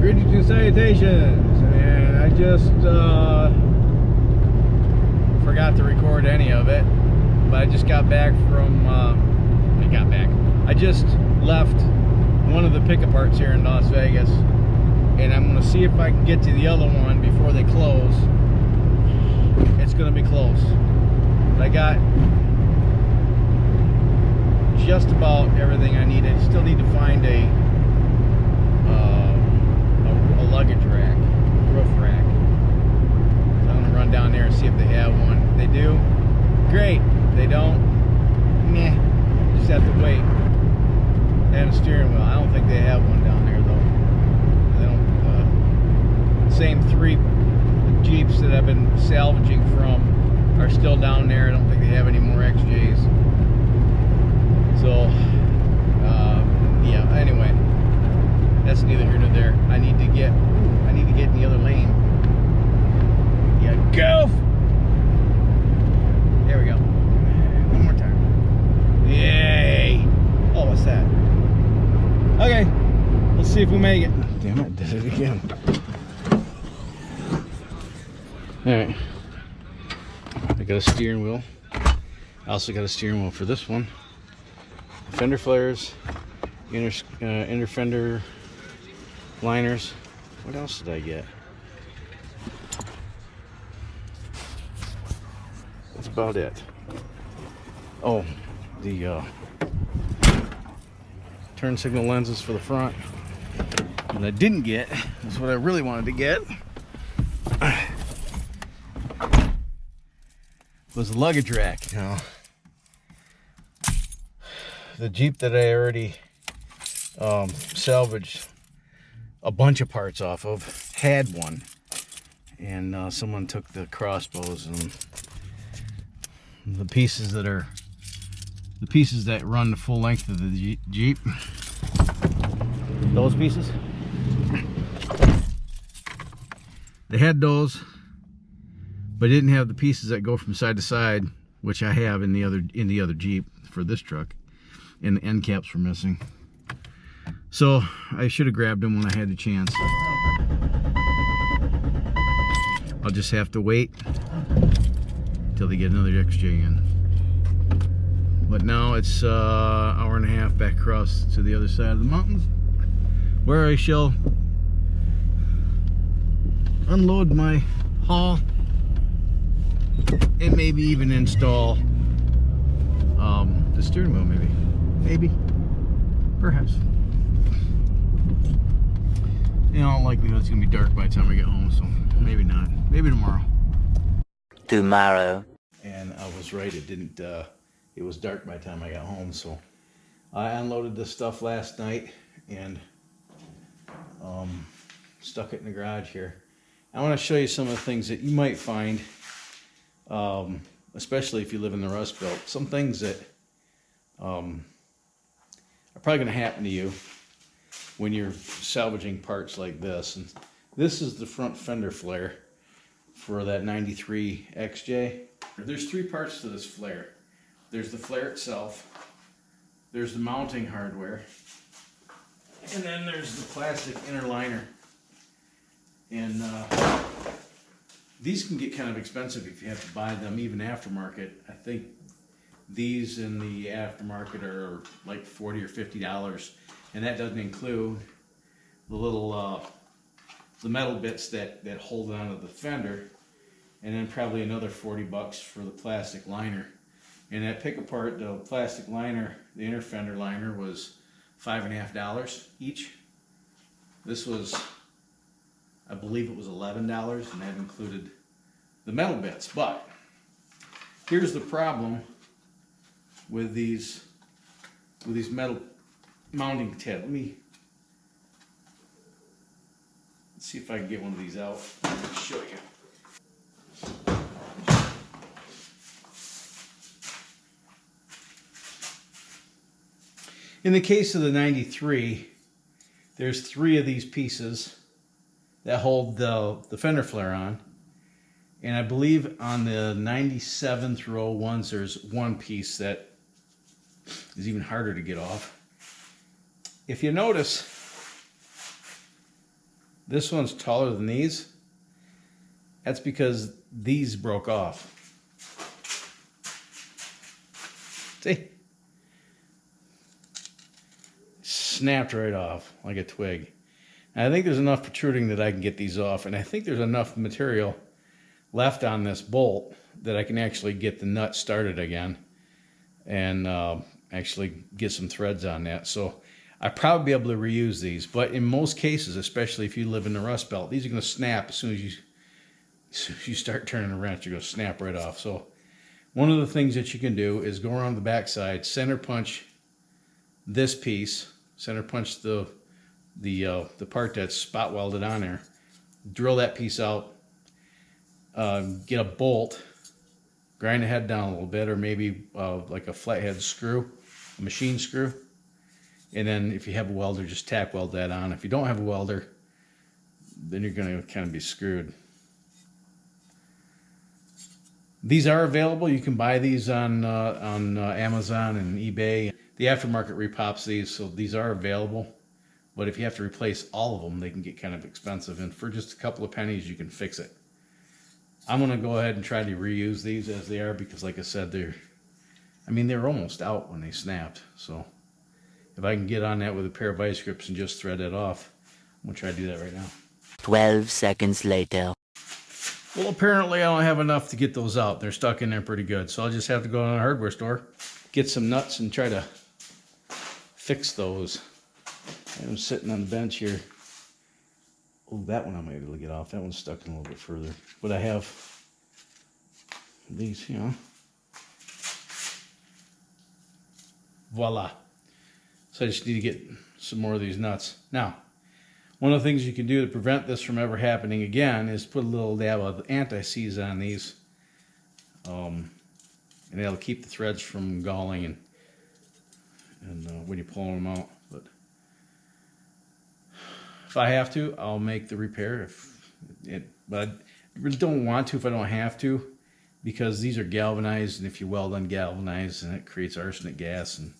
Greetings and salutations, and I just forgot to record any of it, but I just got back from, I just left one of the pick-aparts here in Las Vegas, and I'm going to see if I can get to the other one before they close. It's going to be close. But I got just about everything I needed. Still need to find a luggage rack, roof rack. So I'm gonna run down there and see if they have one. If they do, great. If they don't, meh. Just have to wait. And a steering wheel. I don't think they have one down there though. They don't. Same 3 Jeeps that I've been salvaging from are still down there. I don't think they have any more XJs. So, yeah. Anyway. That's neither here nor there. I need to get in the other lane. Yeah, go! There we go. One more time. Yay! Oh, what's that? Okay, let's see if we make it. Damn it, did it again. Alright. I got a steering wheel. I also got a steering wheel for this one. Fender flares, inner fender liners. What else did I get? That's about it. Oh, the turn signal lenses for the front. What I didn't get is what I really wanted to get. Was a luggage rack. You know, the Jeep that I already salvaged a bunch of parts off of had one, and someone took the crossbows and the pieces that run the full length of the Jeep. Those pieces, they had those, but didn't have the pieces that go from side to side, which I have in the other Jeep for this truck, and the end caps were missing. So I should have grabbed them when I had the chance. I'll just have to wait until they get another XJ in. But now it's an hour and a half back across to the other side of the mountains, where I shall unload my haul and maybe even install the steering wheel. Maybe, perhaps. In all likelihood, it's gonna be dark by the time I get home, so maybe not. Maybe tomorrow. And I was right. It didn't. It was dark by the time I got home, so I unloaded this stuff last night and stuck it in the garage here. I want to show you some of the things that you might find, especially if you live in the Rust Belt. Some things that are probably going to happen to you when you're salvaging parts like this. And this is the front fender flare for that 93 XJ. There's 3 parts to this flare. There's the flare itself, there's the mounting hardware, and then there's the plastic inner liner. And these can get kind of expensive if you have to buy them even aftermarket. I think these in the aftermarket are like $40 or $50. And that doesn't include the little, the metal bits that hold onto the fender, and then probably another 40 bucks for the plastic liner. And that pick apart, the plastic liner, the inner fender liner, was $5.50 each. This was, I believe it was $11, and that included the metal bits. But here's the problem with these metal mounting tab. Let's see if I can get one of these out. Let me show you. In the case of the 93, there's 3 of these pieces that hold the fender flare on. And I believe on the 97 through 01s, there's 1 piece that is even harder to get off. If you notice, This one's taller than these. That's because these broke off. See? Snapped right off like a twig. And I think there's enough protruding that I can get these off, and I think there's enough material left on this bolt that I can actually get the nut started again and actually get some threads on that. So I'll probably be able to reuse these, but in most cases, especially if you live in the Rust Belt, these are going to snap as soon as you start turning a wrench. You're going to snap right off. So one of the things that you can do is go around the backside, center punch this piece, center punch the part that's spot welded on there, drill that piece out, get a bolt, grind the head down a little bit, or maybe like a flathead screw, a machine screw, and then if you have a welder, just tack weld that on. If you don't have a welder, then you're going to kind of be screwed. These are available. You can buy these on Amazon and eBay. The aftermarket repops these, so these are available. But if you have to replace all of them, they can get kind of expensive. And for just a couple of pennies, you can fix it. I'm going to go ahead and try to reuse these as they are because, like I said, they're almost out when they snapped. So if I can get on that with a pair of vice grips and just thread it off, I'm going to try to do that right now. 12 seconds later. Well, apparently I don't have enough to get those out. They're stuck in there pretty good. So I'll just have to go to a hardware store, get some nuts, and try to fix those. I'm sitting on the bench here. Oh, that one I might be able to get off. That one's stuck in a little bit further. But I have these, you know. Voila. So I just need to get some more of these nuts. Now, one of the things you can do to prevent this from ever happening again is put a little dab of anti-seize on these. And that'll keep the threads from galling and when you pull them out. But if I have to, I'll make the repair. But I really don't want to if I don't have to, because these are galvanized, and if you weld ungalvanized, and it creates arsenic gas, and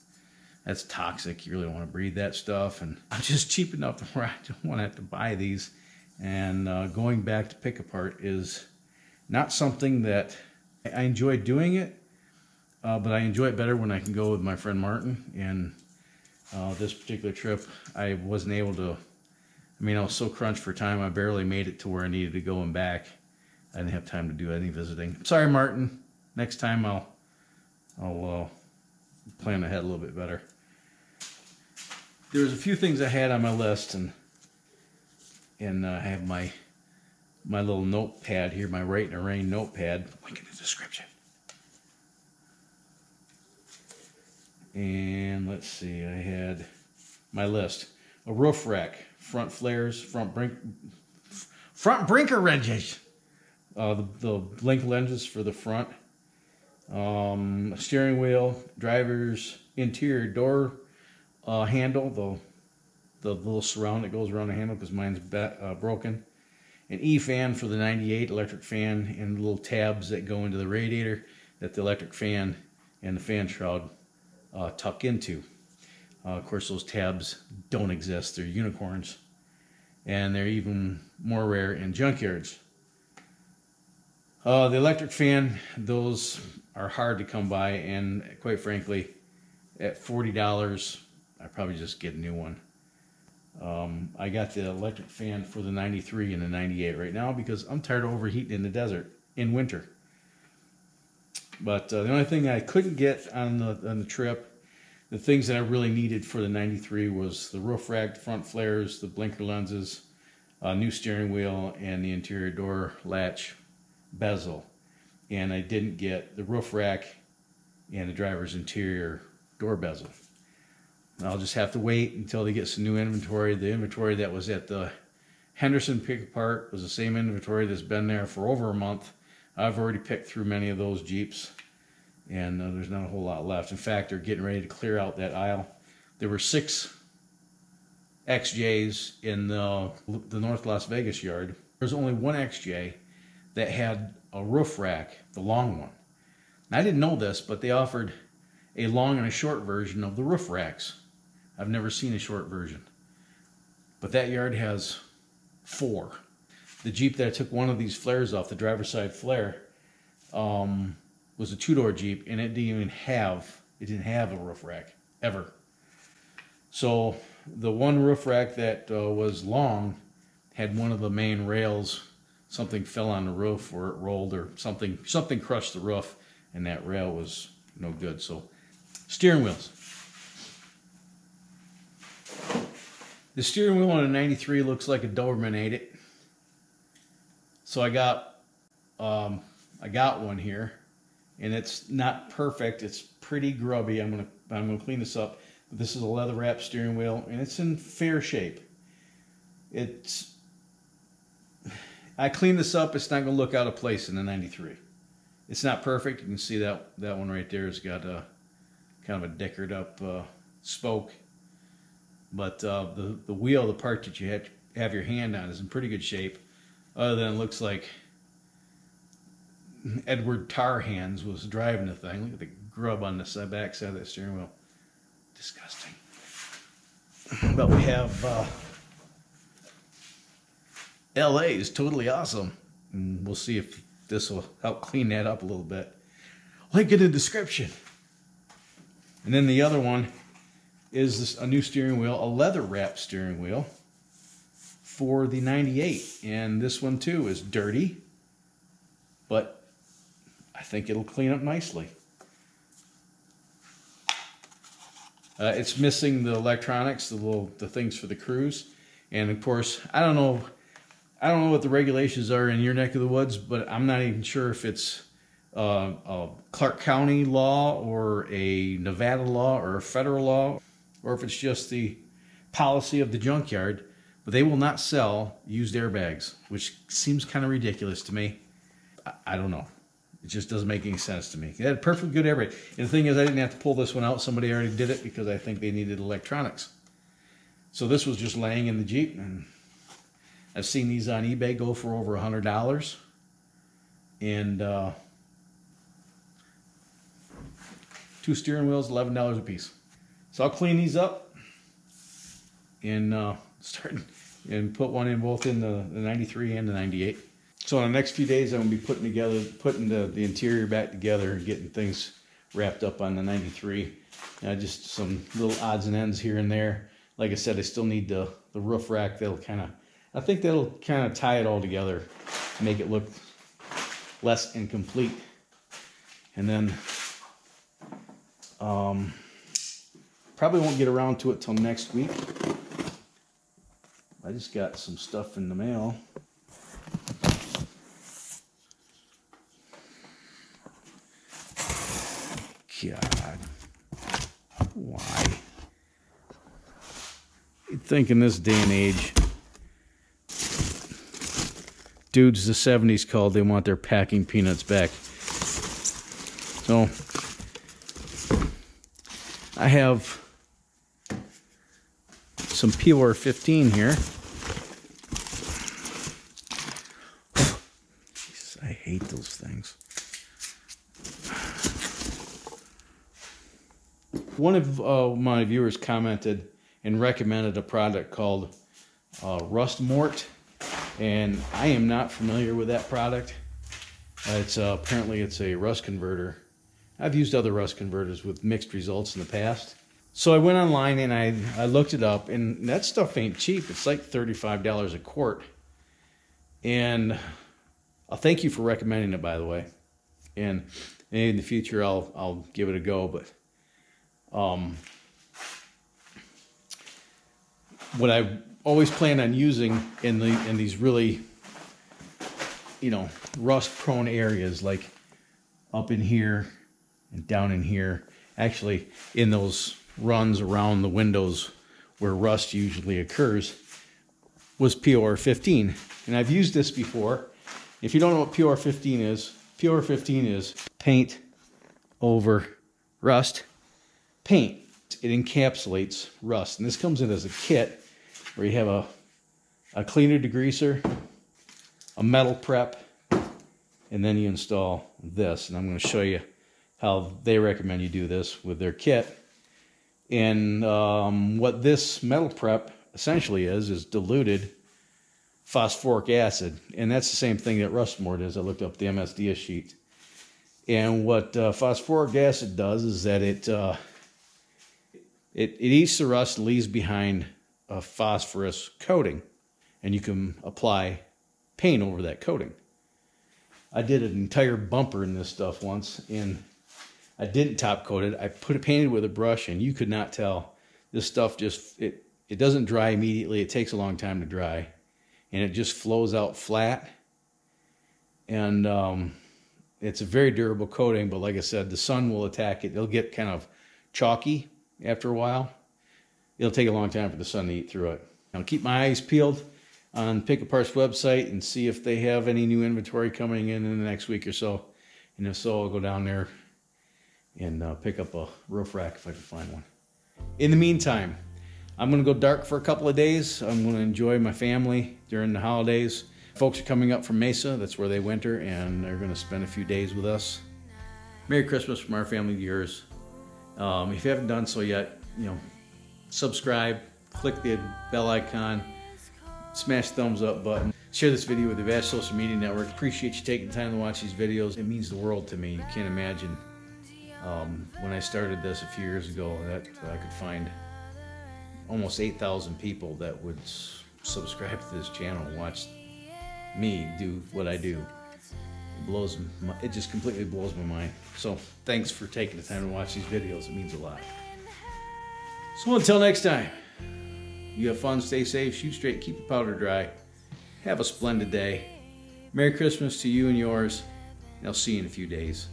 that's toxic. You really don't want to breathe that stuff. And I'm just cheap enough to where I don't want to have to buy these. And going back to pick apart is not something that I enjoy doing it, but I enjoy it better when I can go with my friend Martin. And this particular trip, I wasn't able to. I was so crunched for time, I barely made it to where I needed to go and back. I didn't have time to do any visiting. Sorry, Martin. Next time I'll plan ahead a little bit better. There's a few things I had on my list, and I have my little notepad here, my Write in the Rain notepad. Link in the description. And let's see, I had my list: a roof rack, front flares, front brinker wrenches, the link lenses for the front, a steering wheel, driver's interior door handle, the little surround that goes around the handle because mine's broken, an E-fan for the 98 electric fan, and little tabs that go into the radiator that the electric fan and the fan shroud tuck into. Of course, those tabs don't exist. They're unicorns, and they're even more rare in junkyards. The electric fan, those are hard to come by, and quite frankly, at $40, I probably just get a new one. I got the electric fan for the 93 and the 98 right now because I'm tired of overheating in the desert in winter. But the only thing I couldn't get on the trip, the things that I really needed for the 93 was the roof rack, front flares, the blinker lenses, new steering wheel, and the interior door latch bezel. And I didn't get the roof rack and the driver's interior door bezel. I'll just have to wait until they get some new inventory. The inventory that was at the Henderson pick apart was the same inventory that's been there for over a month. I've already picked through many of those Jeeps, and there's not a whole lot left. In fact, they're getting ready to clear out that aisle. There were 6 XJs in the North Las Vegas yard. There's only one XJ that had a roof rack, the long one. And I didn't know this, but they offered a long and a short version of the roof racks. I've never seen a short version. But that yard has 4. The Jeep that I took one of these flares off, the driver's side flare, was a 2-door Jeep, and it didn't have a roof rack ever. So the one roof rack that was long had one of the main rails. Something fell on the roof, or it rolled, or something crushed the roof, and that rail was no good. So steering wheels. The steering wheel on a 93 looks like a Doberman ate it. So I got one here, and it's not perfect. It's pretty grubby. I'm gonna clean this up. But this is a leather wrap steering wheel, and it's in fair shape. I cleaned this up. It's not gonna look out of place in the 93. It's not perfect. You can see that one right there has got a kind of a dickered up spoke. But the wheel, the part that you have your hand on, is in pretty good shape. Other than it looks like Edward Tarhands was driving the thing. Look at the grub on the back side of that steering wheel. Disgusting. But we have LA is totally awesome. And we'll see if this will help clean that up a little bit. Link in the description. And then the other one is a new steering wheel, a leather wrap steering wheel for the 98. And this one too is dirty, but I think it'll clean up nicely. It's missing the electronics, the things for the cruise. And of course, I don't know what the regulations are in your neck of the woods, but I'm not even sure if it's a Clark County law or a Nevada law or a federal law, or if it's just the policy of the junkyard. But they will not sell used airbags, which seems kind of ridiculous to me. I don't know. It just doesn't make any sense to me. It had a perfectly good airbag. And the thing is, I didn't have to pull this one out. Somebody already did it because I think they needed electronics. So this was just laying in the Jeep, and I've seen these on eBay go for over $100. And 2 steering wheels, $11 a piece. So I'll clean these up and put one in both in the 93 and the 98. So in the next few days, I'm going to be putting the interior back together and getting things wrapped up on the 93. Just some little odds and ends here and there. Like I said, I still need the roof rack. I think that'll kind of tie it all together, make it look less incomplete. And then probably won't get around to it till next week. I just got some stuff in the mail. God, why? You'd think in this day and age, dudes the 70s called, they want their packing peanuts back. So I have some POR 15 here. Jesus, I hate those things. One of my viewers commented and recommended a product called Rust Mort, and I am not familiar with that product. Apparently it's a rust converter. I've used other rust converters with mixed results in the past. So I went online and I looked it up, and that stuff ain't cheap. It's like $35 a quart. And I'll thank you for recommending it, by the way. And maybe in the future I'll give it a go. But what I always plan on using in these really, rust-prone areas, like up in here and down in here, actually in those runs around the windows where rust usually occurs, was POR 15. And I've used this before. If you don't know what POR 15 is paint over rust paint. It encapsulates rust. And this comes in as a kit where you have a cleaner degreaser, a metal prep, and then you install this. And I'm going to show you how they recommend you do this with their kit. And what this metal prep essentially is diluted phosphoric acid, and that's the same thing that Rustmore does. I looked up the MSDS sheet, and what phosphoric acid does is that it eats the rust and leaves behind a phosphorus coating, and you can apply paint over that coating. I did an entire bumper in this stuff once, and I didn't top coat it. I painted with a brush, and you could not tell. This stuff just, it doesn't dry immediately. It takes a long time to dry, and it just flows out flat. And it's a very durable coating, but like I said, the sun will attack it. It'll get kind of chalky after a while. It'll take a long time for the sun to eat through it. I'll keep my eyes peeled on Pick Apart's website and see if they have any new inventory coming in the next week or so. And if so, I'll go down there and pick up a roof rack if I can find one. In the meantime, I'm going to go dark for a couple of days. I'm going to enjoy my family during the holidays. Folks are coming up from Mesa. That's where they winter, and they're going to spend a few days with us. Merry Christmas from our family to yours. If you haven't done so yet, subscribe, click the bell icon, smash the thumbs up button, share this video with the vast social media network. Appreciate you taking the time to watch these videos. It means the world to me. You can't imagine when I started this a few years ago that I could find almost 8,000 people that would subscribe to this channel and watch me do what I do. It just completely blows my mind. So thanks for taking the time to watch these videos. It means a lot. So until next time, you have fun, stay safe, shoot straight, keep the powder dry. Have a splendid day. Merry Christmas to you and yours, and I'll see you in a few days.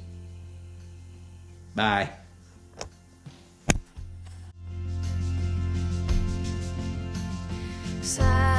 Bye. Salvage.